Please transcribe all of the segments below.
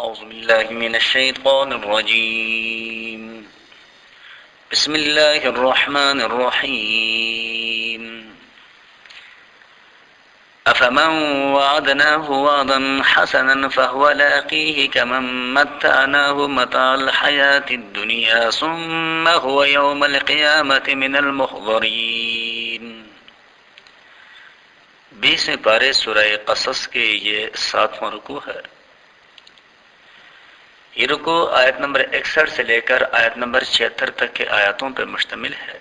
أعوذ بالله من الشيطان الرجيم بسم الله الرحمن الرحيم أفمن وعدناه وعدا حسنا فهو لاقيه كمن متعناه متاع الحياة الدنيا ثم هو يوم القيامة من المحضرين 20ویں پارے سورہ قصص کے یہ 7واں رکوع ہے۔ یہ رکوع آیت نمبر 61 سے لے کر آیت نمبر 76 تک کے آیاتوں پر مشتمل ہے۔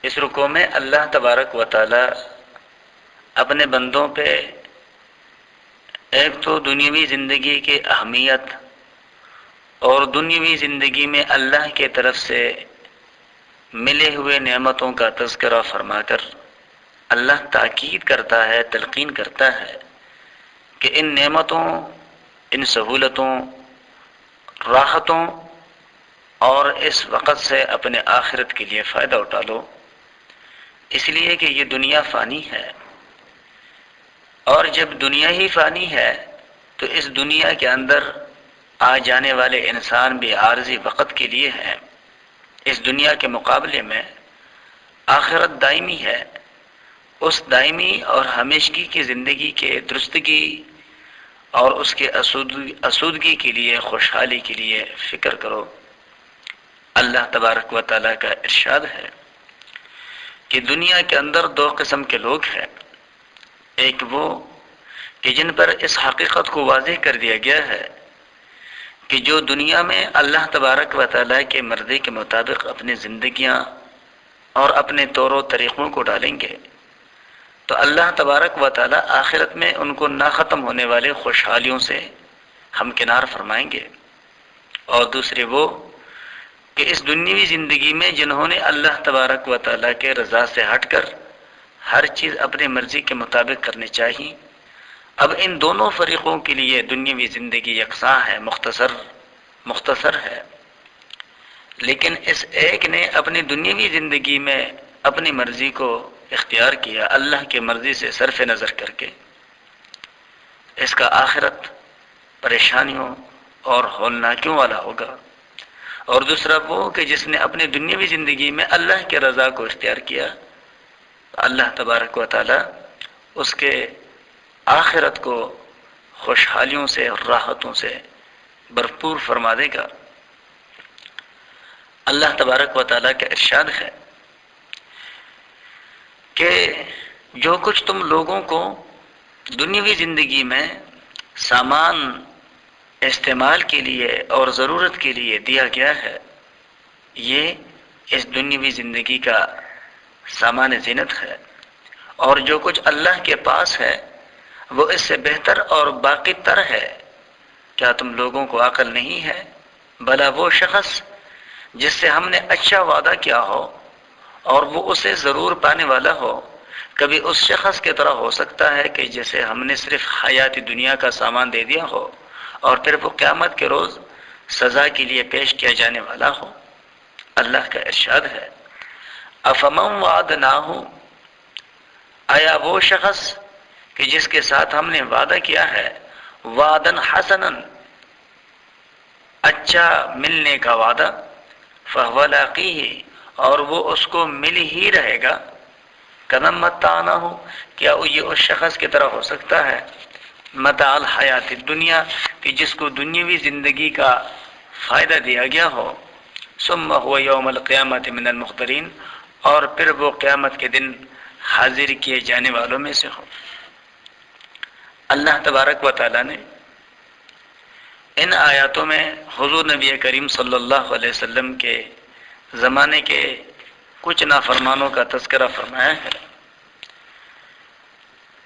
اس رکوع میں اللہ تبارک و تعالی اپنے بندوں پہ ایک تو دنیاوی زندگی کی اہمیت اور دنیاوی زندگی میں اللہ کی طرف سے ملے ہوئے نعمتوں کا تذکرہ فرما کر اللہ تاکید کرتا ہے، تلقین کرتا ہے کہ ان نعمتوں، ان سہولتوں، راحتوں اور اس وقت سے اپنے آخرت کے لیے فائدہ اٹھا لو، اس لیے کہ یہ دنیا فانی ہے، اور جب دنیا ہی فانی ہے تو اس دنیا کے اندر آ جانے والے انسان بھی عارضی وقت کے لیے ہیں۔ اس دنیا کے مقابلے میں آخرت دائمی ہے۔ اس دائمی اور ہمیشگی کی زندگی کے درستگی اور اس کے اسودگی کے لیے، خوشحالی کے لیے فکر کرو۔ اللہ تبارک و تعالیٰ کا ارشاد ہے کہ دنیا کے اندر 2 قسم کے لوگ ہیں۔ ایک وہ کہ جن پر اس حقیقت کو واضح کر دیا گیا ہے کہ جو دنیا میں اللہ تبارک و تعالیٰ کے مرضی کے مطابق اپنی زندگیاں اور اپنے طور و طریقوں کو ڈالیں گے تو اللہ تبارک و تعالیٰ آخرت میں ان کو نہ ختم ہونے والے خوشحالیوں سے ہمکنار فرمائیں گے۔ اور دوسرے وہ کہ اس دنیاوی زندگی میں جنہوں نے اللہ تبارک و تعالیٰ کے رضا سے ہٹ کر ہر چیز اپنی مرضی کے مطابق کرنی چاہیے، اب ان دونوں فریقوں کے لیے دنیاوی زندگی یکساں ہے، مختصر ہے، لیکن اس ایک نے اپنی دنیاوی زندگی میں اپنی مرضی کو اختیار کیا اللہ کی مرضی سے صرف نظر کر کے، اس کا آخرت پریشانیوں اور ہولناکیوں والا ہوگا۔ اور دوسرا وہ کہ جس نے اپنی دنیاوی زندگی میں اللہ کے رضا کو اختیار کیا، اللہ تبارک و تعالی اس کے آخرت کو خوشحالیوں سے اور راحتوں سے بھرپور فرما دے گا۔ اللہ تبارک و تعالیٰ کا ارشاد ہے کہ جو کچھ تم لوگوں کو دنیاوی زندگی میں سامان استعمال کے لیے اور ضرورت کے لیے دیا گیا ہے، یہ اس دنیاوی زندگی کا سامان زینت ہے، اور جو کچھ اللہ کے پاس ہے وہ اس سے بہتر اور باقی تر ہے۔ کیا تم لوگوں کو عقل نہیں ہے؟ بھلا وہ شخص جس سے ہم نے اچھا وعدہ کیا ہو اور وہ اسے ضرور پانے والا ہو، کبھی اس شخص کی طرح ہو سکتا ہے کہ جسے ہم نے صرف حیاتی دنیا کا سامان دے دیا ہو اور پھر وہ قیامت کے روز سزا کے لیے پیش کیا جانے والا ہو؟ اللہ کا ارشاد ہے افمن وعدناہ، آیا وہ شخص کہ جس کے ساتھ ہم نے وعدہ کیا ہے وعدن حسنا، اچھا ملنے کا وعدہ، فہو لاقیہ، اور وہ اس کو مل ہی رہے گا، کمن متعناہ، کیا یہ اس شخص کی طرح ہو سکتا ہے متاع الحیات الدنیا کہ جس کو دنیاوی زندگی کا فائدہ دیا گیا ہو، ثم هو یوم القیامت من المحضرین، اور پھر وہ قیامت کے دن حاضر کیے جانے والوں میں سے ہو۔ اللہ تبارک و تعالی نے ان آیاتوں میں حضور نبی کریم صلی اللہ علیہ وسلم کے زمانے کے کچھ نافرمانوں کا تذکرہ فرمایا ہے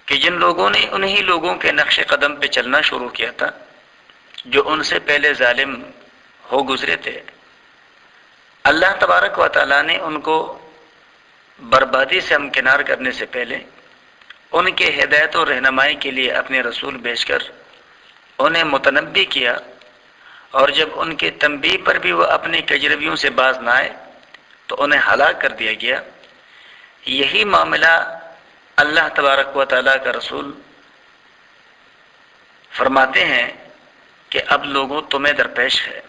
کہ جن لوگوں نے انہی لوگوں کے نقش قدم پہ چلنا شروع کیا تھا جو ان سے پہلے ظالم ہو گزرے تھے۔ اللہ تبارک و تعالیٰ نے ان کو بربادی سے ہمکنار کرنے سے پہلے ان کے ہدایت و رہنمائی کے لیے اپنے رسول بھیج کر انہیں متنبی کیا، اور جب ان کے تنبیہ پر بھی وہ اپنی تجربیوں سے باز نہ آئے تو انہیں ہلاک کر دیا گیا۔ یہی معاملہ اللہ تبارک و تعالیٰ کا رسول فرماتے ہیں کہ اب لوگوں تمہیں درپیش ہے،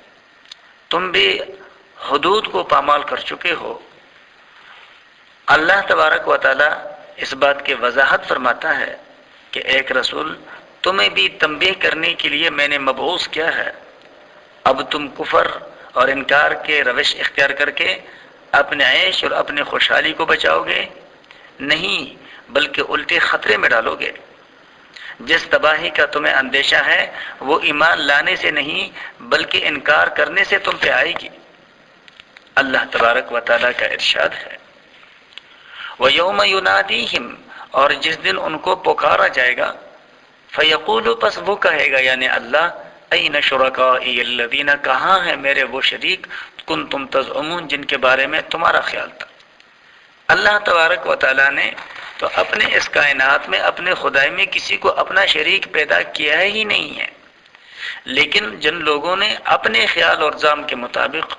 تم بھی حدود کو پامال کر چکے ہو۔ اللہ تبارک و تعالی اس بات کی وضاحت فرماتا ہے کہ ایک رسول تمہیں بھی تنبیہ کرنے کے لیے میں نے مبعوث کیا ہے، اب تم کفر اور انکار کے روش اختیار کر کے اپنے عیش اور اپنے خوشحالی کو بچاؤ گے؟ نہیں، بلکہ الٹے خطرے میں ڈالو گے۔ جس تباہی کا تمہیں اندیشہ ہے وہ ایمان لانے سے نہیں بلکہ انکار کرنے سے تم پہ آئے گی۔ اللہ تبارک و تعالیٰ کا ارشاد ہے، وَيَوْمَ يُنَادِيهِمْ، اور جس دن ان کو پکارا جائے گا، فَيَقُولُ، پس وہ کہے گا یعنی اللہ، أَيْنَ شُرَكَائِيَ الَّذِينَ، کہاں ہیں میرے وہ شریک کنتم تزعمون جن کے بارے میں تمہارا خیال تھا۔ اللہ تبارک و تعالیٰ نے تو اپنے اس کائنات میں اپنے خدائی میں کسی کو اپنا شریک پیدا کیا ہی نہیں ہے، لیکن جن لوگوں نے اپنے خیال اور ظن کے مطابق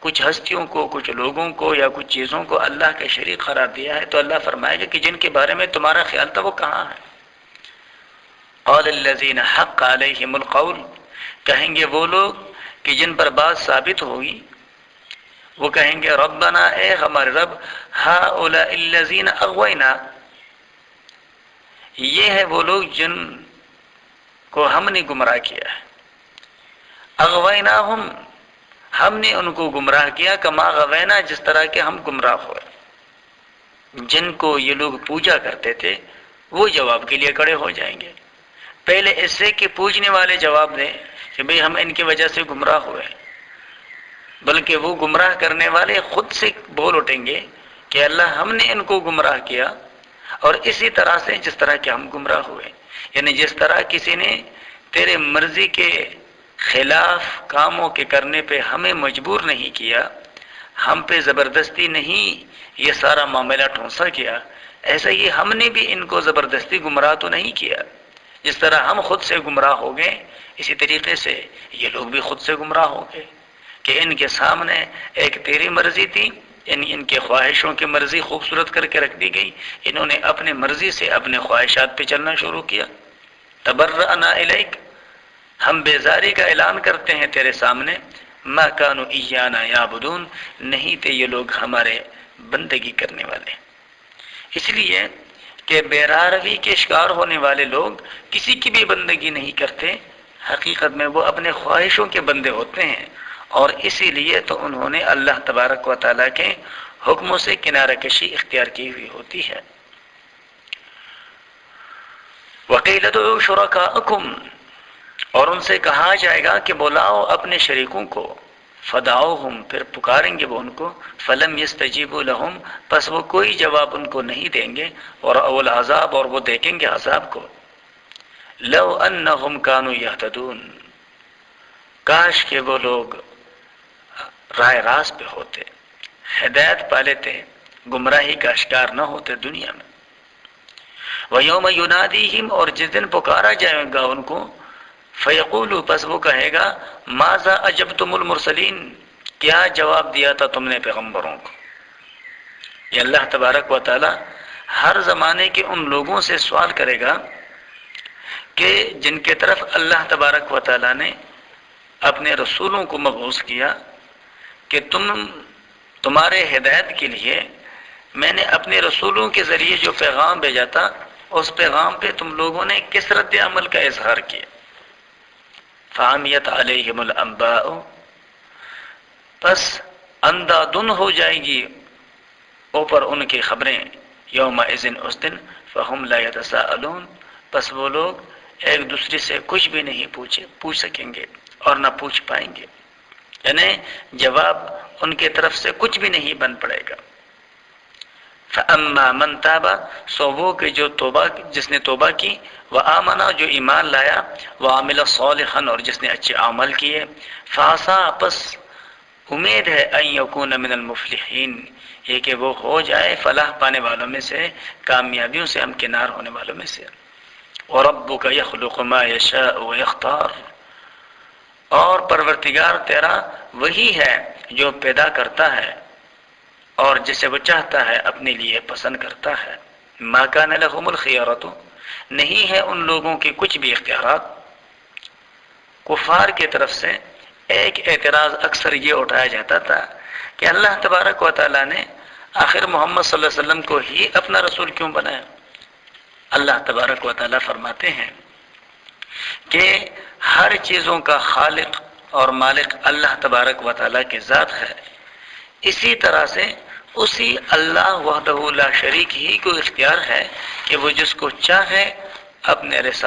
کچھ ہستیوں کو، کچھ لوگوں کو یا کچھ چیزوں کو اللہ کے شریک قرار دیا ہے، تو اللہ فرمائے گا کہ جن کے بارے میں تمہارا خیال تھا وہ کہاں ہے؟ قال الذین حق علیہم القول، کہیں گے وہ لوگ کہ جن پر بات ثابت ہوگی، وہ کہیں گے ربنا، اے ہمارے رب، ہؤلاء الذین اغوینا، یہ ہے وہ لوگ جن کو ہم نے گمراہ کیا ہے، اغویناہم، ہم نے ان کو گمراہ کیا، کما غوینا، جس طرح کے ہم گمراہ ہوئے۔ جن کو یہ لوگ پوجا کرتے تھے وہ جواب کے لیے کھڑے ہو جائیں گے، پہلے اس سے کہ پوجنے والے جواب دیں کہ بھئی ہم ان کی وجہ سے گمراہ ہوئے، بلکہ وہ گمراہ کرنے والے خود سے بول اٹھیں گے کہ اللہ ہم نے ان کو گمراہ کیا، اور اسی طرح سے جس طرح کہ ہم گمراہ ہوئے، یعنی جس طرح کسی نے تیرے مرضی کے خلاف کاموں کے کرنے پہ ہمیں مجبور نہیں کیا، ہم پہ زبردستی نہیں یہ سارا معاملہ ٹھونسا کیا، ایسا ہی ہم نے بھی ان کو زبردستی گمراہ تو نہیں کیا۔ جس طرح ہم خود سے گمراہ ہو گئے، اسی طریقے سے یہ لوگ بھی خود سے گمراہ ہو گئے کہ ان کے سامنے ایک تیری مرضی تھی، ان کے خواہشوں کی مرضی خوبصورت کر کے رکھ دی گئی، انہوں نے اپنے مرضی سے اپنے خواہشات پہ چلنا شروع کیا۔ تبرأنا الیک، ہم بیزاری کا اعلان کرتے ہیں تیرے سامنے، ما کانوا ایانا یعبدون، نہیں تھے یہ لوگ ہمارے بندگی کرنے والے۔ اس لیے کہ بیراروی کے شکار ہونے والے لوگ کسی کی بھی بندگی نہیں کرتے، حقیقت میں وہ اپنے خواہشوں کے بندے ہوتے ہیں، اور اسی لیے تو انہوں نے اللہ تبارک و تعالیٰ کے حکموں سے کنارہ کشی اختیار کی ہوئی ہوتی ہے۔ وَقِيلَ ادْعُوا شُرَكَاءَكُمْ، اور ان سے کہا جائے گا کہ بلاؤ اپنے شریکوں کو، فدعوہم، پھر پکاریں گے وہ ان کو، فلم یستجیبوا لہم، پس وہ کوئی جواب ان کو نہیں دیں گے، اور اول عذاب، اور وہ دیکھیں گے عذاب کو۔ لو انہم کانوا یہتدون، کاش کہ وہ لوگ رائے راست پہ ہوتے، ہدایت پا لیتے، گمراہی کا شکار نہ ہوتے دنیا میں۔ وَيَوْمَ يُنَادِيهِمْ، اور جس دن پکارا جائے گا ان کو، فَيَقُولُ، پس وہ کہے گا، ماذا اجبتم المرسلین، کیا جواب دیا تھا تم نے پیغمبروں کو۔ یہ اللہ تبارک و تعالی ہر زمانے کے ان لوگوں سے سوال کرے گا کہ جن کے طرف اللہ تبارک و تعالی نے اپنے رسولوں کو مبعوث کیا کہ تمہارے ہدایت کے لیے میں نے اپنے رسولوں کے ذریعے جو پیغام بھیجا تھا، اس پیغام پہ تم لوگوں نے کس رد عمل کا اظہار کیا۔ فَعَمِيَتْ عَلَيْهِمُ الْأَنْبَاءُ، پس اندھا دھن ہو جائے گی اوپر ان کی خبریں، یومئذ، اس دن، فَهُمْ لَا يَتَسَاءَلُونَ، پس وہ لوگ ایک دوسرے سے کچھ بھی نہیں پوچھ سکیں گے اور نہ پوچھ پائیں گے، یعنی جواب ان کے طرف سے کچھ بھی نہیں بن پڑے گا۔ فَأَمَّا مَنْ تَابَ، سو وہ کہ جو جس نے توبہ کی، وَآمَنَ، جو ایمان لایا، وَعَمِلَ صَالِحًا، اور جس نے اچھے عمل کیے، فَعَسَىٰ، پس امید ہے، أَن يَكُونَ مِنَ الْمُفْلِحِينَ، یہ کہ وہ ہو جائے فلاح پانے والوں میں سے، کامیابیوں سے ہمکنار ہونے والوں میں سے۔ وَرَبُّكَ يَخْلُقُ مَا يَشَاءُ وَيَخْتَارُ، اور پروردگار تیرا وہی ہے جو پیدا کرتا ہے اور جسے وہ چاہتا ہے اپنے لیے پسند کرتا ہے۔ مَا كَانَ لَهُمُ الْخِيَرَةُ، نہیں ہے ان لوگوں کے کچھ بھی اختیارات، کفار کی طرف سے ایک اعتراض اکثر یہ اٹھایا جاتا تھا کہ اللہ تبارک و تعالیٰ نے آخر محمد صلی اللہ علیہ وسلم کو ہی اپنا رسول کیوں بنایا؟ اللہ تبارک و تعالیٰ فرماتے ہیں کہ ہر چیزوں کا خالق اور مالک اللہ تبارک و تعالیٰ کی ذات ہے، اسی طرح سے اسی اللہ وحدہ لا شریک ہی کو اختیار ہے کہ وہ جس کو چاہے اپنے رسالت